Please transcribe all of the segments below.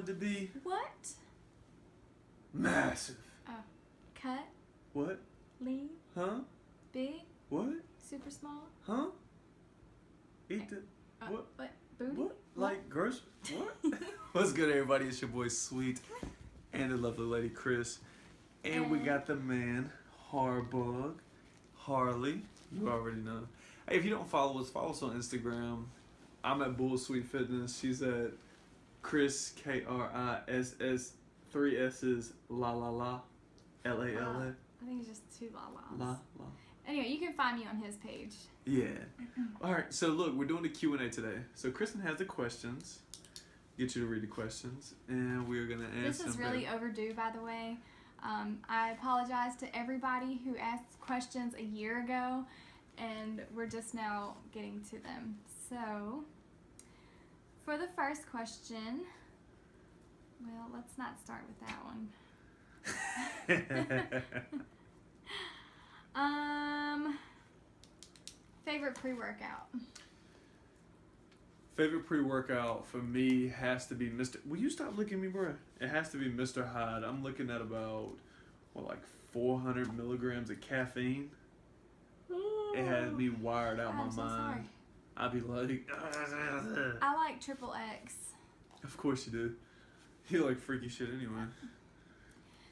to be What? massive. Oh. Cut? What? Lean? Huh? Big? What? Super small? Huh? Eat the what? What? Booty? What? Like gross? What? What's good, everybody? It's your boy Sweet and the lovely lady Kriss, and we got the man Harbug, Harley. You already know. Hey, if you don't follow us on Instagram. I'm at BullSweet Fitness. She's at Kriss Kriss 3 S's LaLala. I think it's just 2 la-las. La. Anyway, you can find me on his page. Yeah. All right. So look, we're doing the Q&A today. So Kristen has the questions. Get you to read the questions, and we're gonna answer. This is really overdue, by the way. I apologize to everybody who asked questions a year ago, and we're just now getting to them. So, for the first question, well, let's not start with that one. Favorite pre-workout? Favorite pre-workout for me has to be Mr. Will you stop looking at me, bro? It has to be Mr. Hyde. I'm looking at about, like 400 milligrams of caffeine. It has me wired out my I'm so mind. sorry. I'd be like, I like Triple X. Of course you do. You like freaky shit anyway.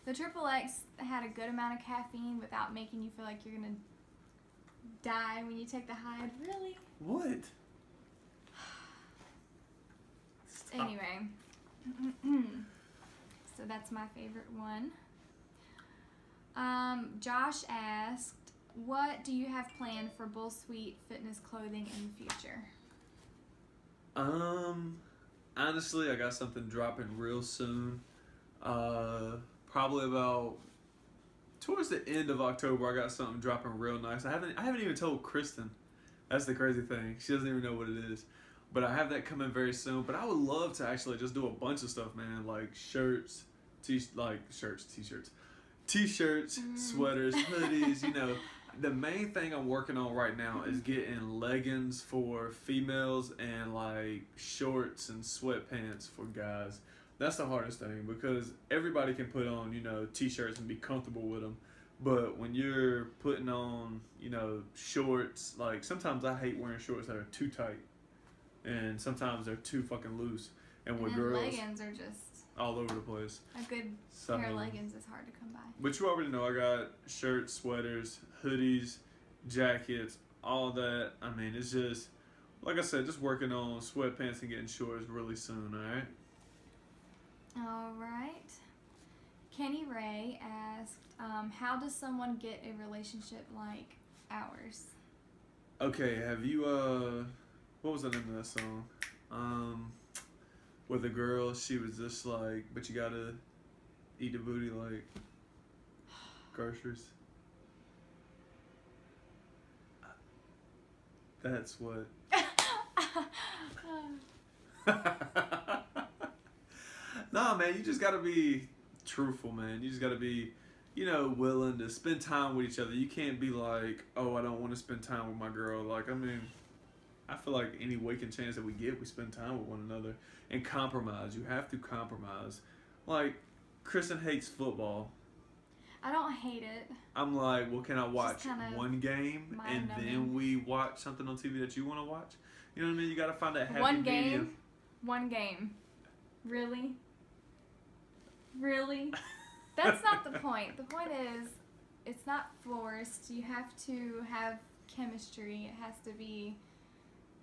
The Triple X had a good amount of caffeine without making you feel like you're gonna die when you take the Hyde. Really? What? Stop. Anyway, so that's my favorite one. Josh asked, what do you have planned for BullSweet fitness clothing in the future? Honestly, I got something dropping real soon. Probably about towards the end of October. I got something dropping real nice. I haven't even told Kristen. That's the crazy thing. She doesn't even know what it is. But I have that coming very soon. But I would love to actually just do a bunch of stuff, man. Like shirts, t-shirts, sweaters, hoodies. You know, the main thing I'm working on right now is getting leggings for females and like shorts and sweatpants for guys. That's the hardest thing because everybody can put on, t-shirts and be comfortable with them. But when you're putting on, shorts, like sometimes I hate wearing shorts that are too tight. And sometimes they're too fucking loose. And with girls, leggings are just all over the place. A good pair of leggings is hard to come by. But you already know I got shirts, sweaters, hoodies, jackets, all that. I mean, it's just, like I said, just working on sweatpants and getting shorts really soon, alright? Alright. Kenny Ray asked, how does someone get a relationship like ours? Okay, have you, what was the name of that song? With the girl, she was just like, but you gotta eat the booty like groceries. That's what. Nah, man, you just gotta be truthful, man. You just gotta be, willing to spend time with each other. You can't be like, oh, I don't want to spend time with my girl. Like, I mean, I feel like any waking chance that we get, we spend time with one another and compromise. You have to compromise. Like, Kristen hates football. I don't hate it. I'm like, well, can I watch one game and then we watch something on TV that you want to watch? You know what I mean? You got to find that happy medium. One game. Really? Really? That's not the point. The point is, it's not forced. You have to have chemistry. It has to be...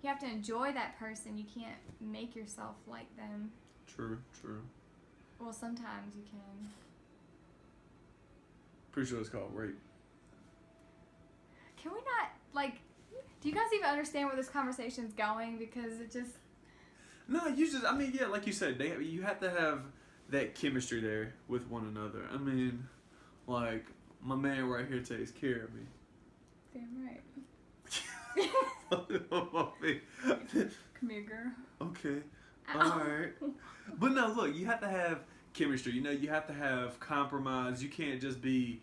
You have to enjoy that person. You can't make yourself like them. True. Well, sometimes you can. Pretty sure it's called rape. Can we not, do you guys even understand where this conversation's going? Because it just... No, yeah, like you said, you have to have that chemistry there with one another. I mean, like, my man right here takes care of me. Damn right. Come here, girl. Okay. Alright. But no, look, you have to have chemistry. You have to have compromise. You can't just be...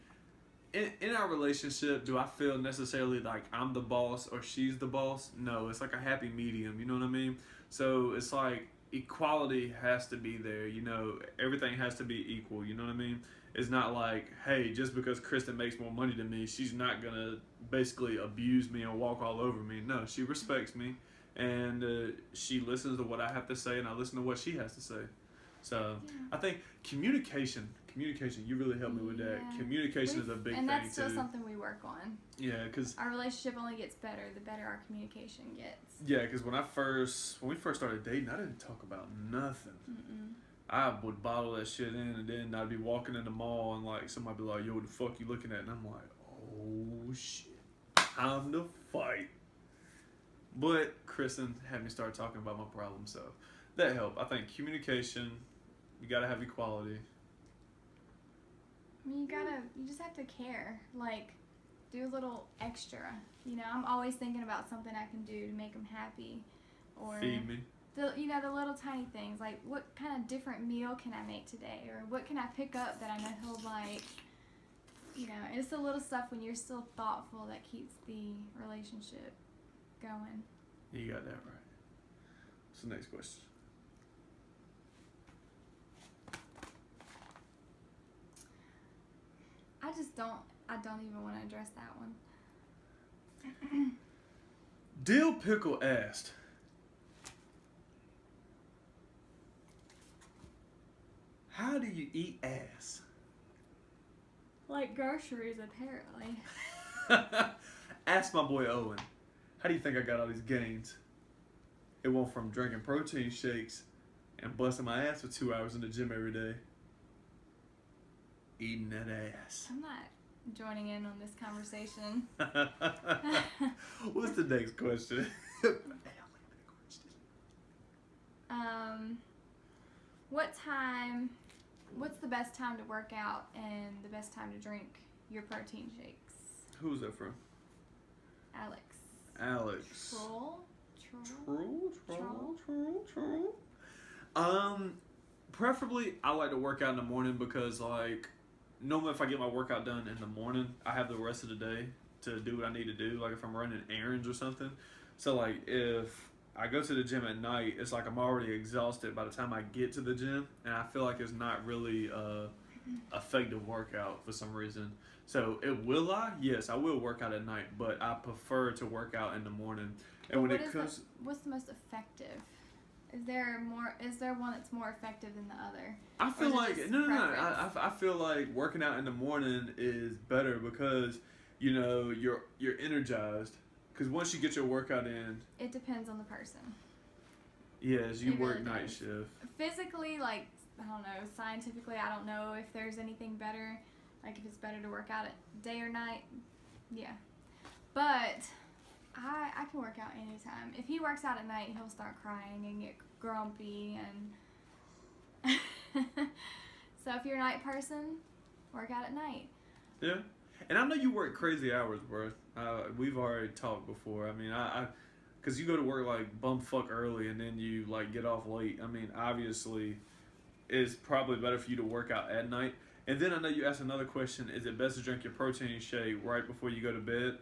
In our relationship, do I feel necessarily like I'm the boss or she's the boss? No, it's like a happy medium. You know what I mean? So it's like equality has to be there. You know, everything has to be equal. You know what I mean? It's not like, hey, just because Kristen makes more money than me, she's not gonna basically abuse me and walk all over me. No, she respects me, and she listens to what I have to say, and I listen to what she has to say. So I think communication. You really helped me with that. Communication is a big thing too. And that's still something we work on. Yeah, because our relationship only gets better the better our communication gets. Yeah, because when we first started dating, I didn't talk about nothing. Mm-mm. I would bottle that shit in, and then I'd be walking in the mall, and like somebody be like, "Yo, what the fuck you looking at?" And I'm like, "Oh shit, time to fight." But Kristen had me start talking about my problems, so that helped. I think communication, you gotta have equality. I mean, you just have to care. Like, do a little extra. You know, I'm always thinking about something I can do to make them happy, or feed me. The little tiny things, like what kind of different meal can I make today, or what can I pick up that I know he'll like. You know, it's the little stuff when you're still thoughtful that keeps the relationship going. You got that right. What's the next question? I don't even want to address that one. Dill Pickle asked, how do you eat ass? Like groceries, apparently. Ask my boy Owen. How do you think I got all these gains? It went from drinking protein shakes and busting my ass for 2 hours in the gym every day. Eating that ass. I'm not joining in on this conversation. What's the next question? What's the best time to work out and the best time to drink your protein shakes? Who's that from? Alex. Troll. Preferably I like to work out in the morning because like normally if I get my workout done in the morning, I have the rest of the day to do what I need to do, like if I'm running errands or something. So like if I go to the gym at night, it's like I'm already exhausted by the time I get to the gym, and I feel like it's not really a effective workout for some reason. So yes, I will work out at night, but I prefer to work out in the morning. And when it comes, what's the most effective? Is there one that's more effective than the other? I feel like no. I feel like working out in the morning is better because you know you're energized. Because once you get your workout in, it depends on the person. Yes, you work night shift. Physically, like I don't know, scientifically, I don't know if there's anything better. Like if it's better to work out at day or night. Yeah, but I can work out anytime. If he works out at night, he'll start crying and get grumpy and so if you're a night person, work out at night. Yeah. And I know you work crazy hours, bro. We've already talked before. I mean, because you go to work like bumfuck early and then you like get off late. I mean, obviously, it's probably better for you to work out at night. And then I know you asked another question: is it best to drink your protein shake right before you go to bed?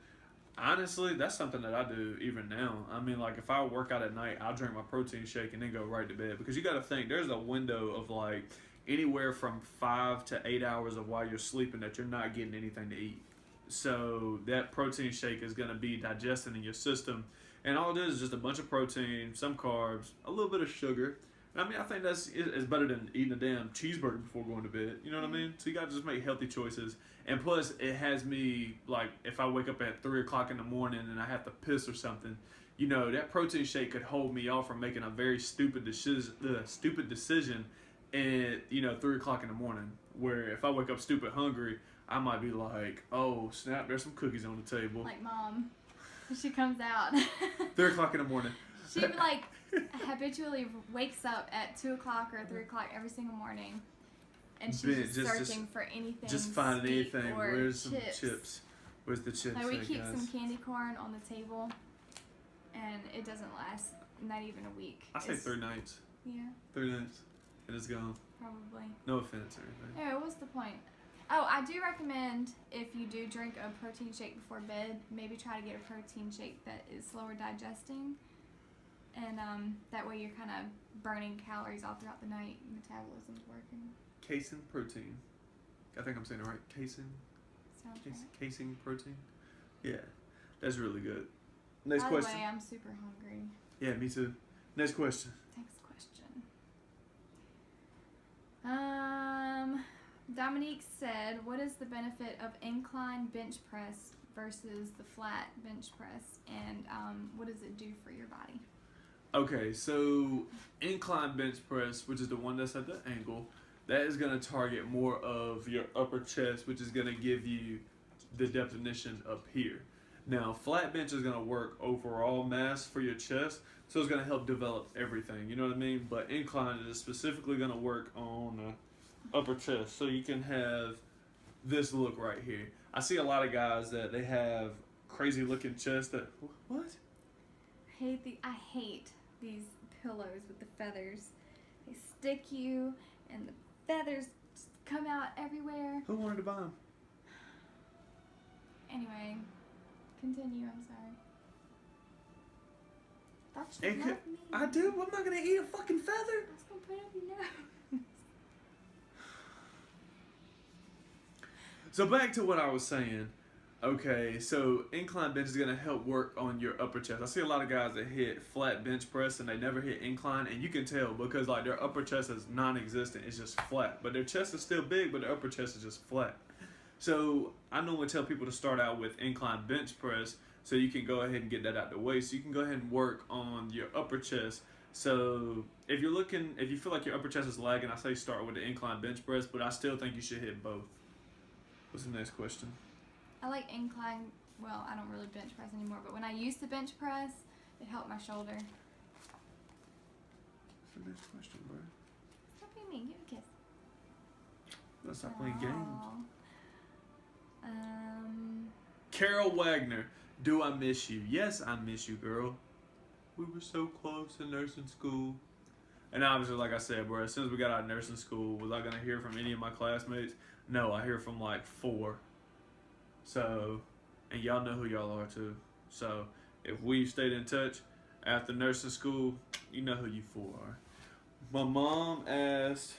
Honestly, that's something that I do even now. I mean, like if I work out at night, I'll drink my protein shake and then go right to bed because you got to think there's a window of like anywhere from 5 to 8 hours of while you're sleeping that you're not getting anything to eat. So that protein shake is going to be digesting in your system. And all it is just a bunch of protein, some carbs, a little bit of sugar. And I mean, I think it's better than eating a damn cheeseburger before going to bed. You know what I mean? So you got to just make healthy choices. And plus, it has me, like, if I wake up at 3 o'clock in the morning and I have to piss or something, you know, that protein shake could hold me off from making a very stupid decision at, 3 o'clock in the morning, where if I wake up stupid hungry, I might be like, oh, snap, there's some cookies on the table. Like Mom. She comes out. 3 o'clock in the morning. She, like, habitually wakes up at 2 o'clock or 3 o'clock every single morning. And she's just searching for anything. Just finding anything. Where's some chips? Chips? Where's the chips? Like, we keep some candy corn on the table, and it doesn't last not even a week. I say 3 nights. Yeah. 3 nights. And it's gone. Probably. No offense or anything. Yeah, what's the point? Oh, I do recommend if you do drink a protein shake before bed, maybe try to get a protein shake that is slower digesting. and that way you're kind of burning calories all throughout the night. Metabolism's working. Casein protein. I think I'm saying it right. Casein. Sounds right. Casein protein. Yeah, that's really good. Next By question. the way, I'm super hungry. Yeah, me too. Next question. Next question. Dominique said, "What is the benefit of incline bench press versus the flat bench press, and what does it do for your body?" Okay, so incline bench press, which is the one that's at the angle, that is going to target more of your upper chest, which is going to give you the definition up here. Now, flat bench is going to work overall mass for your chest, so it's going to help develop everything, you know what I mean? But incline is specifically going to work on the upper chest, so you can have this look right here. I see a lot of guys that they have crazy looking chest that, what? I hate these pillows with the feathers. They stick you, and the feathers just come out everywhere. Who wanted to buy them? Anyway, continue. I'm sorry. Thought you loved me. I do. I'm not gonna eat a fucking feather. I was gonna put it up your nose. So back to what I was saying. Okay, so incline bench is going to help work on your upper chest. I see a lot of guys that hit flat bench press and they never hit incline, and you can tell because like their upper chest is non-existent. It's just flat. But their chest is still big, but their upper chest is just flat. So I normally tell people to start out with incline bench press so you can go ahead and get that out the way. So you can go ahead and work on your upper chest. So if you feel like your upper chest is lagging, I say start with the incline bench press, but I still think you should hit both. What's the next question? I like incline. Well, I don't really bench press anymore, but when I used to bench press, it helped my shoulder. What's the next question, bro? Stop being mean. Give me a kiss. Let's stop playing games. Um. Carol Wagner, do I miss you? Yes, I miss you, girl. We were so close in nursing school. And obviously, like I said, bro, as soon as we got out of nursing school, was I gonna hear from any of my classmates? No, I hear from like 4. So, and y'all know who y'all are too. So, if we stayed in touch after nursing school, you know who you 4 are. My mom asked,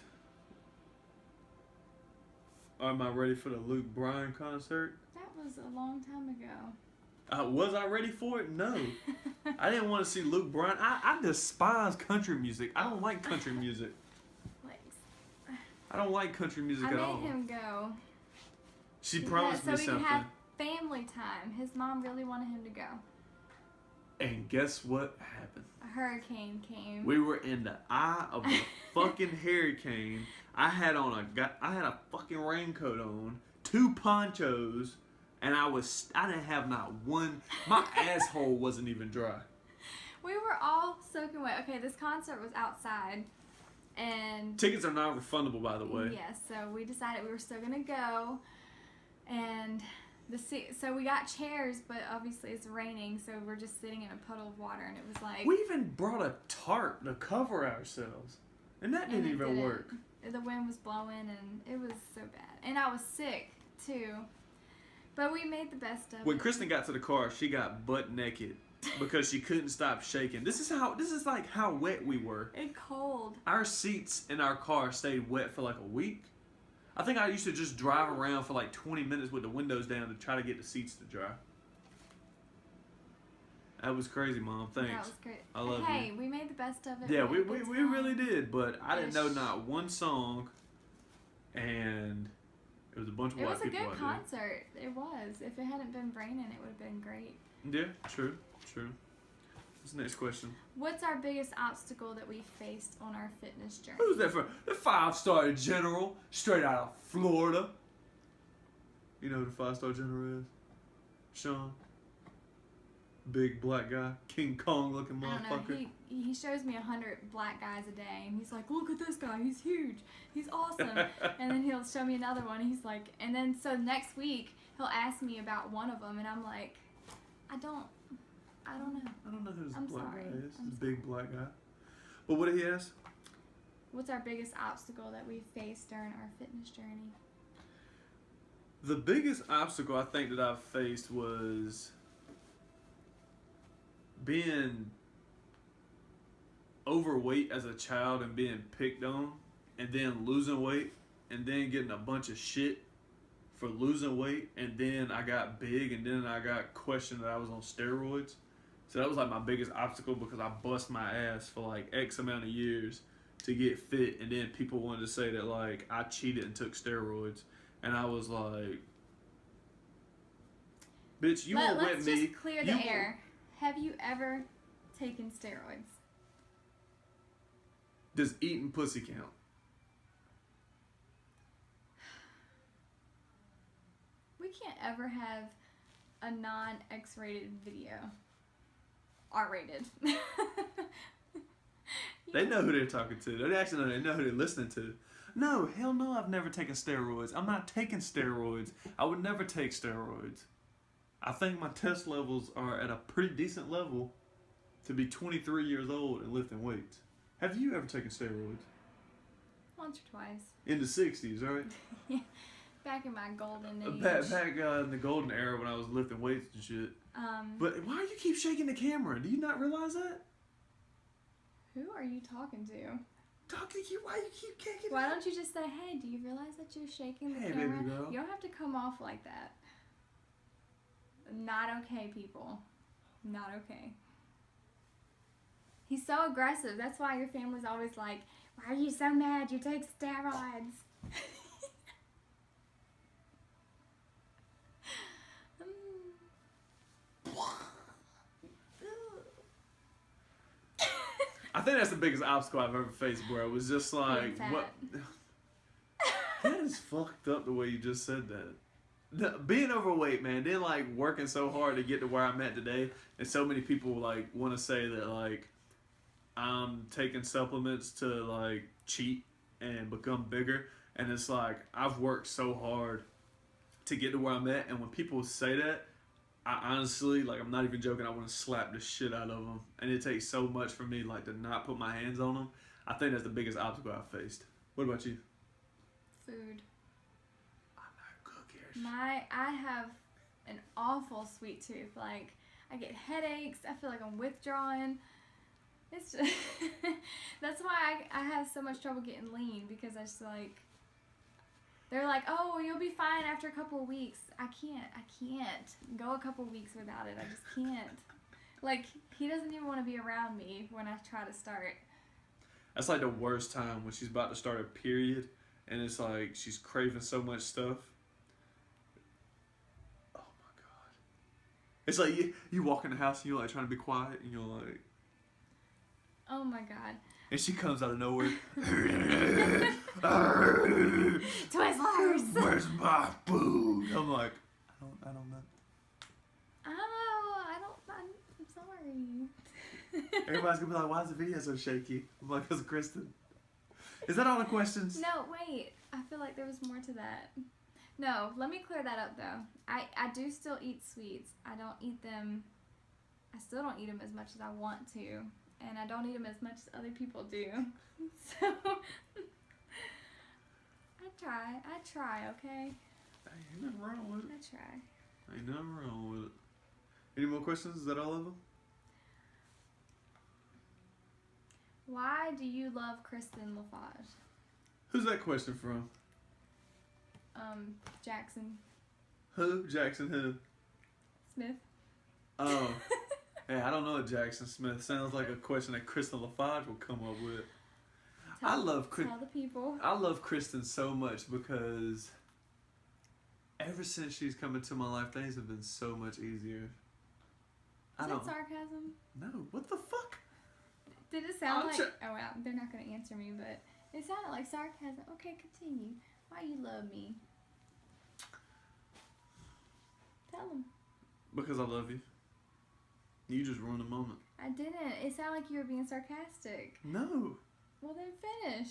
am I ready for the Luke Bryan concert? That was a long time ago. Was I ready for it? No. I didn't want to see Luke Bryan. I despise country music. I don't like country music. I don't like country music at all. I made him go. She promised me so something. we could have family time. His mom really wanted him to go. And guess what happened? A hurricane came. We were in the eye of a fucking hurricane. I had a fucking raincoat on, 2 ponchos, and I didn't have not one. My asshole wasn't even dry. We were all soaking wet. Okay, this concert was outside. And tickets are not refundable, by the way. Yes, so we decided we were still gonna go, and so we got chairs, but obviously it's raining, so we're just sitting in a puddle of water, and it was like we even brought a tarp to cover ourselves, and that didn't even work. The wind was blowing, and it was so bad, and I was sick too, but we made the best of it. When Kristen got to the car, she got butt naked. Because she couldn't stop shaking. This is like how wet we were. It cold. Our seats in our car stayed wet for like a week. I think I used to just drive around for like 20 minutes with the windows down to try to get the seats to dry. That was crazy, Mom. Thanks. That was great. I love you. Hey, we made the best of it. Yeah, we really did. But I didn't know not one song, and it was a bunch of white people. It was a good concert. It was. If it hadn't been raining, it would have been great. Yeah, true. What's the next question? What's our biggest obstacle that we faced on our fitness journey? Who's that for? The 5-star general, straight out of Florida. You know who the 5-star general is? Sean. Big black guy, King Kong looking motherfucker. I don't know. He shows me 100 black guys a day, and he's like, "Look at this guy. He's huge. He's awesome." And then he'll show me another one. And he's like, and then so next week he'll ask me about one of them, and I'm like, I don't know. I don't know who this black guy is. I'm This big black guy. But what did he ask? What's our biggest obstacle that we faced during our fitness journey? The biggest obstacle I think that I've faced was being overweight as a child and being picked on, and then losing weight, and then getting a bunch of shit for losing weight, and then I got big, and then I got questioned that I was on steroids. So that was like my biggest obstacle because I bust my ass for like X amount of years to get fit, and then people wanted to say that like I cheated and took steroids, and I was like, bitch, you won't let me. Let's just clear the air. Have you ever taken steroids? Does eating pussy count? We can't ever have a non-X-rated video. R-rated. They know who they're talking to. They actually know who they're listening to. No, hell no, I've never taken steroids. I'm not taking steroids. I would never take steroids. I think my test levels are at a pretty decent level to be 23 years old and lifting weights. Have you ever taken steroids? Once or twice. In the 60s, right? Yeah. Back in my golden age. Back in the golden era when I was lifting weights and shit. But why do you keep shaking the camera? Do you not realize that? Who are you talking to? Talking to you? Why you keep kicking? Why don't you just say, hey, do you realize that you're shaking the camera? Baby girl. You don't have to come off like that. Not okay, people. Not okay. He's so aggressive. That's why your family's always like, why are you so mad? You take steroids. I think that's the biggest obstacle I've ever faced, bro. It was just like, what? That is fucked up the way you just said that. Being overweight, man, then like working so hard to get to where I'm at today, and so many people like want to say that like I'm taking supplements to like cheat and become bigger, and it's like I've worked so hard to get to where I'm at, and when people say that, I honestly, like, I'm not even joking, I want to slap the shit out of them, and it takes so much for me like to not put my hands on them. I think that's the biggest obstacle I've faced. What about you? Food. I'm not cookies. I have an awful sweet tooth. Like, I get headaches. I feel like I'm withdrawing. It's just that's why I have so much trouble getting lean, because I just like, they're like, oh, you'll be fine after a couple of weeks. I can't go a couple of weeks without it. I just can't. Like, he doesn't even want to be around me when I try to start. That's like the worst time, when she's about to start a period, and it's like she's craving so much stuff. Oh my god. It's like you walk in the house and you're like trying to be quiet, and you're like, oh my god. and she comes out of nowhere. Twizzlers. Where's my food? I'm like, I don't know. Oh, I'm sorry. Everybody's gonna be like, why is the video so shaky? I'm like, because of Kristen. Is that all the questions? No, wait. I feel like there was more to that. No, let me clear that up though. I do still eat sweets. I still don't eat them as much as I want to. And I don't eat them as much as other people do. So, I try, okay? Ain't nothing wrong with it. I try. Ain't nothing wrong with it. Any more questions? Is that all of them? Why do you love Kristen LaFage? Who's that question from? Jackson Who? Jackson who? Smith. Oh. Hey, I don't know what Jackson Smith sounds like. A question that Kristen LaFage will come up with. Tell the people. I love Kristen so much because ever since she's come into my life, things have been so much easier. Is that sarcasm? No. What the fuck? Did it sound like... Oh, wow. They're not going to answer me, but it sounded like sarcasm. Okay, continue. Why you love me? Tell them. Because I love you. You just ruined the moment. I didn't. It sounded like you were being sarcastic. No. Well, then finish.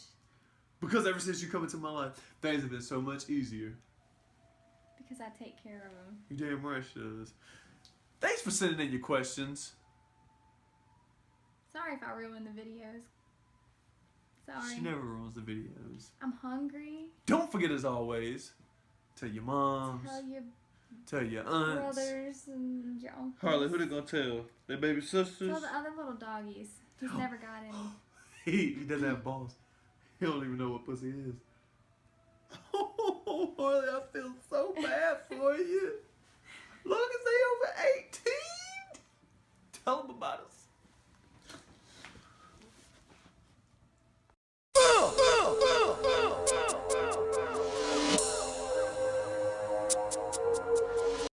Because ever since you come into my life, things have been so much easier. Because I take care of them. You damn right she does. Thanks for sending in your questions. Sorry if I ruined the videos. Sorry. She never ruins the videos. I'm hungry. Don't forget, as always, tell your moms. Tell your aunts. Brothers and your uncles. Harley, who they gonna tell? Their baby sisters? Tell the other little doggies. He's never got any. He doesn't have balls. He don't even know what pussy is. Oh, Harley, I feel so bad for you. Long as they over 18. Tell them about us.